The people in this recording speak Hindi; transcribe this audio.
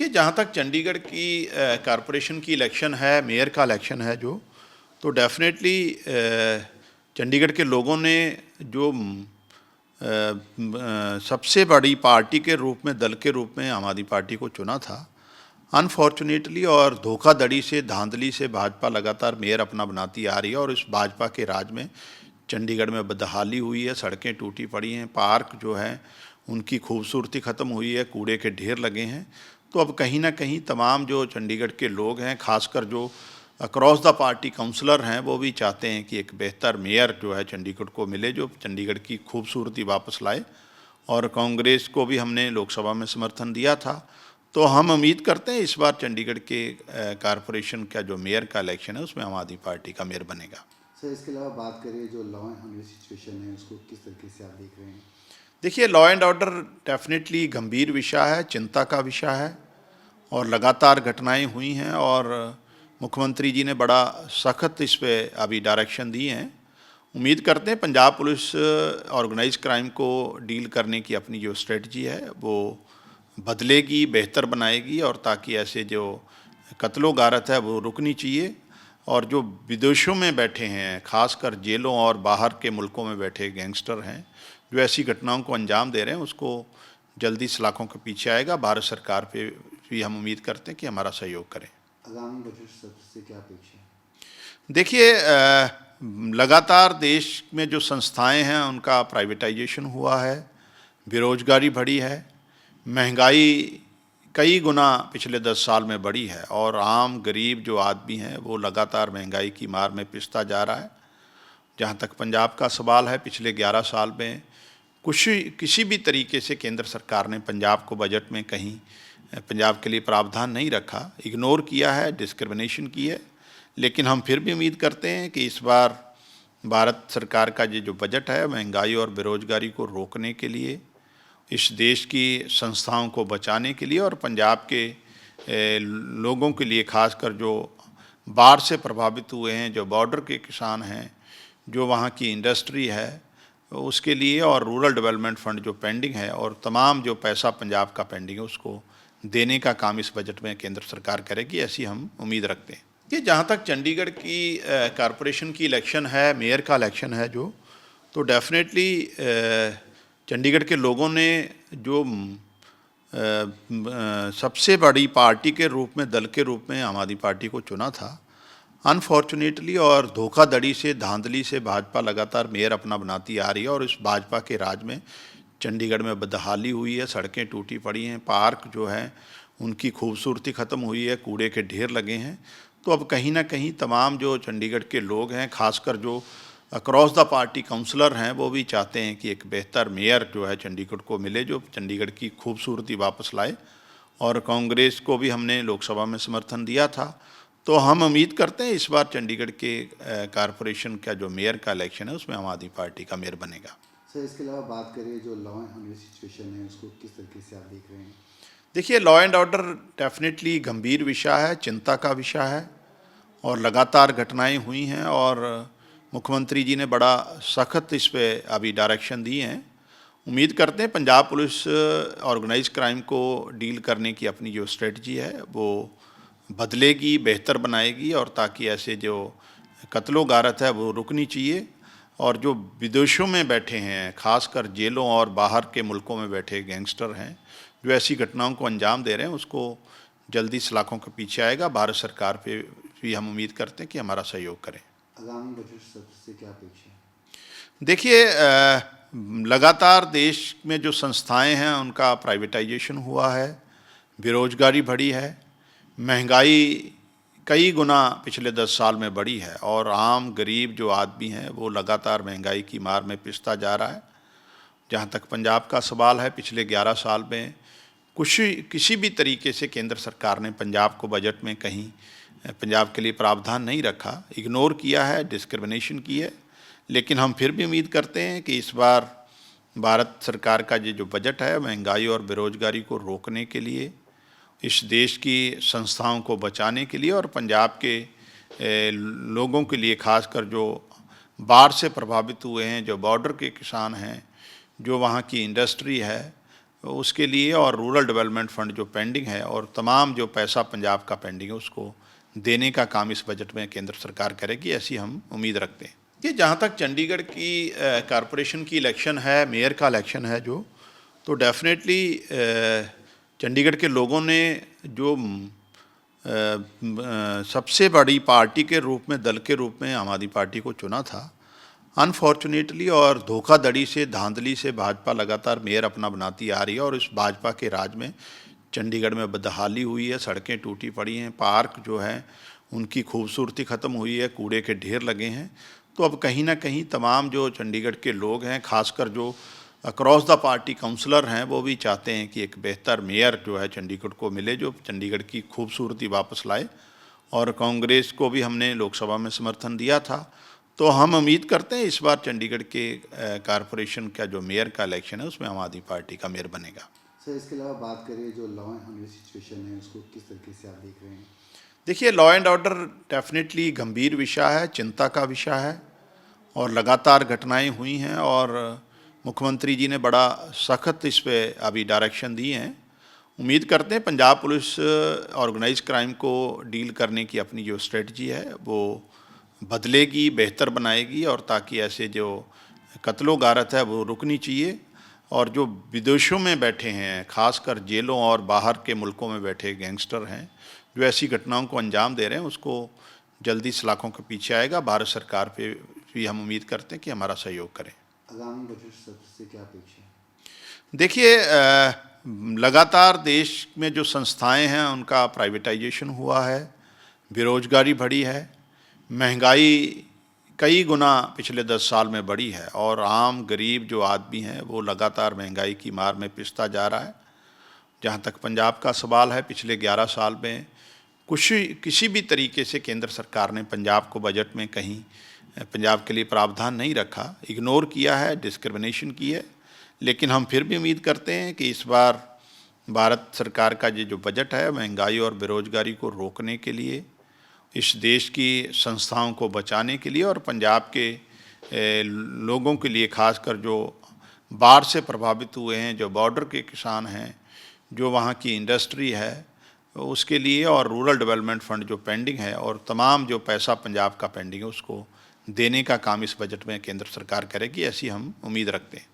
कि जहाँ तक चंडीगढ़ की कॉरपोरेशन की इलेक्शन है, मेयर का इलेक्शन है तो डेफिनेटली चंडीगढ़ के लोगों ने जो सबसे बड़ी पार्टी के रूप में, दल के रूप में आम आदमी पार्टी को चुना था। अनफॉर्चुनेटली और धोखाधड़ी से, धांधली से भाजपा लगातार मेयर अपना बनाती आ रही है और इस भाजपा के राज में चंडीगढ़ में बदहाली हुई है, सड़कें टूटी पड़ी हैं, पार्क जो हैं उनकी खूबसूरती ख़त्म हुई है, कूड़े के ढेर लगे हैं। तो अब कहीं ना कहीं तमाम जो चंडीगढ़ के लोग हैं, खासकर जो अक्रॉस द पार्टी काउंसलर हैं, वो भी चाहते हैं कि एक बेहतर मेयर जो है चंडीगढ़ को मिले, जो चंडीगढ़ की खूबसूरती वापस लाए। और कांग्रेस को भी हमने लोकसभा में समर्थन दिया था। तो हम उम्मीद करते हैं इस बार चंडीगढ़ के कॉरपोरेशन का जो मेयर का इलेक्शन है उसमें आम आदमी पार्टी का मेयर बनेगा। सर, इसके अलावा बात करें जो लॉ एंड ऑर्डर सिचुएशन है उसको किस तरीके से आप देख रहे हैं? देखिए, लॉ एंड ऑर्डर डेफिनेटली गंभीर विषय है, चिंता का विषय है और लगातार घटनाएं हुई हैं और मुख्यमंत्री जी ने बड़ा सख्त इस पे अभी डायरेक्शन दिए हैं। उम्मीद करते हैं पंजाब पुलिस ऑर्गेनाइज क्राइम को डील करने की अपनी जो स्ट्रेटजी है वो बदलेगी, बेहतर बनाएगी और ताकि ऐसे जो कत्लो गारत है वो रुकनी चाहिए। और जो विदेशों में बैठे हैं, खासकर जेलों और बाहर के मुल्कों में बैठे गैंगस्टर हैं जो ऐसी घटनाओं को अंजाम दे रहे हैं, उसको जल्दी सलाखों के पीछे आएगा। भारत सरकार पे भी हम उम्मीद करते हैं कि हमारा सहयोग करें। आगामी बजट सत्र से क्या अपेक्षा है? देखिए, लगातार देश में जो संस्थाएं हैं उनका प्राइवेटाइजेशन हुआ है, बेरोजगारी बढ़ी है, महंगाई कई गुना पिछले 10 साल में बढ़ी है और आम गरीब जो आदमी है वो लगातार महंगाई की मार में पिसता जा रहा है। जहाँ तक पंजाब का सवाल है, पिछले 11 साल में किसी भी तरीके से केंद्र सरकार ने पंजाब को बजट में कहीं पंजाब के लिए प्रावधान नहीं रखा, इग्नोर किया है, डिस्क्रिमिनेशन की है। लेकिन हम फिर भी उम्मीद करते हैं कि इस बार भारत सरकार का ये जो बजट है महंगाई और बेरोजगारी को रोकने के लिए, इस देश की संस्थाओं को बचाने के लिए और पंजाब के लोगों के लिए, खासकर जो बाढ़ से प्रभावित हुए हैं, जो बॉर्डर के किसान हैं, जो वहाँ की इंडस्ट्री है उसके लिए, और रूरल डेवलपमेंट फंड जो पेंडिंग है और तमाम जो पैसा पंजाब का पेंडिंग है उसको देने का काम इस बजट में केंद्र सरकार करेगी, ऐसी हम उम्मीद रखते हैं। कि जहाँ तक चंडीगढ़ की कॉरपोरेशन की इलेक्शन है, मेयर का इलेक्शन है तो डेफिनेटली चंडीगढ़ के लोगों ने जो सबसे बड़ी पार्टी के रूप में, दल के रूप में आम आदमी पार्टी को चुना था। अनफॉर्चुनेटली और धोखाधड़ी से, धांधली से भाजपा लगातार मेयर अपना बनाती आ रही है और इस भाजपा के राज में चंडीगढ़ में बदहाली हुई है, सड़कें टूटी पड़ी हैं, पार्क जो हैं उनकी खूबसूरती ख़त्म हुई है, कूड़े के ढेर लगे हैं। तो अब कहीं ना कहीं तमाम जो चंडीगढ़ के लोग हैं, खासकर जो अक्रॉस द पार्टी काउंसलर हैं, वो भी चाहते हैं कि एक बेहतर मेयर जो है चंडीगढ़ को मिले, जो चंडीगढ़ की खूबसूरती वापस लाए। और कांग्रेस को भी हमने लोकसभा में समर्थन दिया था। तो हम उम्मीद करते हैं इस बार चंडीगढ़ के कॉरपोरेशन का जो मेयर का इलेक्शन है उसमें आम आदमी पार्टी का मेयर बनेगा। सर, इसके अलावा बात करें जो लॉ एंड ऑर्डर सिचुएशन है उसको किस तरीके से आप देख रहे हैं? देखिए, लॉ एंड ऑर्डर डेफिनेटली गंभीर विषय है, चिंता का विषय है और लगातार घटनाएं हुई हैं और मुख्यमंत्री जी ने बड़ा सख्त इस पे अभी डायरेक्शन दिए हैं। उम्मीद करते हैं पंजाब पुलिस ऑर्गेनाइज क्राइम को डील करने की अपनी जो स्ट्रेटजी है वो बदलेगी, बेहतर बनाएगी और ताकि ऐसे जो कत्लो गारत है वो रुकनी चाहिए। और जो विदेशों में बैठे हैं, खासकर जेलों और बाहर के मुल्कों में बैठे गैंगस्टर हैं जो ऐसी घटनाओं को अंजाम दे रहे हैं, उसको जल्दी सलाखों के पीछे आएगा। भारत सरकार पे भी हम उम्मीद करते हैं कि हमारा सहयोग करें। आगामी बजट सत्र से क्या अपेक्षा है? देखिए, लगातार देश में जो संस्थाएं हैं उनका प्राइवेटाइजेशन हुआ है, बेरोजगारी बढ़ी है, महंगाई कई गुना पिछले 10 साल में बढ़ी है और आम गरीब जो आदमी है वो लगातार महंगाई की मार में पिसता जा रहा है। जहाँ तक पंजाब का सवाल है, पिछले 11 साल में किसी भी तरीके से केंद्र सरकार ने पंजाब को बजट में कहीं पंजाब के लिए प्रावधान नहीं रखा, इग्नोर किया है, डिस्क्रिमिनेशन की है। लेकिन हम फिर भी उम्मीद करते हैं कि इस बार भारत सरकार का ये जो बजट है महंगाई और बेरोजगारी को रोकने के लिए, इस देश की संस्थाओं को बचाने के लिए और पंजाब के लोगों के लिए, खासकर जो बाढ़ से प्रभावित हुए हैं, जो बॉर्डर के किसान हैं, जो वहाँ की इंडस्ट्री है, उसके लिए, और रूरल डेवलपमेंट फंड जो पेंडिंग है और तमाम जो पैसा पंजाब का पेंडिंग है उसको देने का काम इस बजट में केंद्र सरकार करेगी, ऐसी हम उम्मीद रखते हैं। कि जहाँ तक चंडीगढ़ की कॉरपोरेशन की इलेक्शन है, मेयर का इलेक्शन है जो, तो डेफिनेटली चंडीगढ़ के लोगों ने जो सबसे बड़ी पार्टी के रूप में, दल के रूप में आम आदमी पार्टी को चुना था, अनफॉर्चुनेटली और धोखाधड़ी से, धांधली से भाजपा लगातार मेयर अपना बनाती आ रही है। और इस भाजपा के राज में चंडीगढ़ में बदहाली हुई है, सड़कें टूटी पड़ी हैं, पार्क जो हैं उनकी खूबसूरती ख़त्म हुई है, कूड़े के ढेर लगे हैं। तो अब कहीं ना कहीं तमाम जो चंडीगढ़ के लोग हैं, खासकर जो अक्रॉस द पार्टी काउंसलर हैं, वो भी चाहते हैं कि एक बेहतर मेयर जो है चंडीगढ़ को मिले, जो चंडीगढ़ की खूबसूरती वापस लाए। और कांग्रेस को भी हमने लोकसभा में समर्थन दिया था। तो हम उम्मीद करते हैं इस बार चंडीगढ़ के कॉरपोरेशन का जो मेयर का इलेक्शन है उसमें आम आदमी पार्टी का मेयर बनेगा। सर, इसके अलावा बात करें जो लॉ एंड ऑर्डर सिचुएशन है उसको किस तरीके से आप देख रहे हैं? देखिए, लॉ एंड ऑर्डर डेफिनेटली गंभीर विषय है, चिंता का विषय है, और लगातार घटनाएं हुई हैं और मुख्यमंत्री जी ने बड़ा सख्त इस पे अभी डायरेक्शन दिए हैं। उम्मीद करते हैं पंजाब पुलिस ऑर्गेनाइज क्राइम को डील करने की अपनी जो स्ट्रेटजी है वो बदलेगी, बेहतर बनाएगी, और ताकि ऐसे जो कत्लो गारत है वो रुकनी चाहिए। और जो विदेशों में बैठे हैं, खासकर जेलों और बाहर के मुल्कों में बैठे गैंगस्टर हैं जो ऐसी घटनाओं को अंजाम दे रहे हैं, उसको जल्दी सलाखों के पीछे आएगा। भारत सरकार पे भी हम उम्मीद करते हैं कि हमारा सहयोग करें। आगामी बजट सत्र से क्या अपेक्षा है? देखिए, लगातार देश में जो संस्थाएं हैं उनका प्राइवेटाइजेशन हुआ है, बेरोजगारी बढ़ी है, महंगाई कई गुना पिछले 10 साल में बढ़ी है, और आम गरीब जो आदमी है वो लगातार महंगाई की मार में पिसता जा रहा है। जहाँ तक पंजाब का सवाल है, पिछले 11 साल में किसी भी तरीके से केंद्र सरकार ने पंजाब को बजट में कहीं पंजाब के लिए प्रावधान नहीं रखा, इग्नोर किया है, डिस्क्रिमिनेशन की है। लेकिन हम फिर भी उम्मीद करते हैं कि इस बार भारत सरकार का ये जो बजट है महंगाई और बेरोजगारी को रोकने के लिए, इस देश की संस्थाओं को बचाने के लिए, और पंजाब के लोगों के लिए, खासकर जो बाढ़ से प्रभावित हुए हैं, जो बॉर्डर के किसान हैं, जो वहाँ की इंडस्ट्री है उसके लिए, और रूरल डेवलपमेंट फंड जो पेंडिंग है और तमाम जो पैसा पंजाब का पेंडिंग है उसको देने का काम इस बजट में केंद्र सरकार करेगी, ऐसी हम उम्मीद रखते हैं।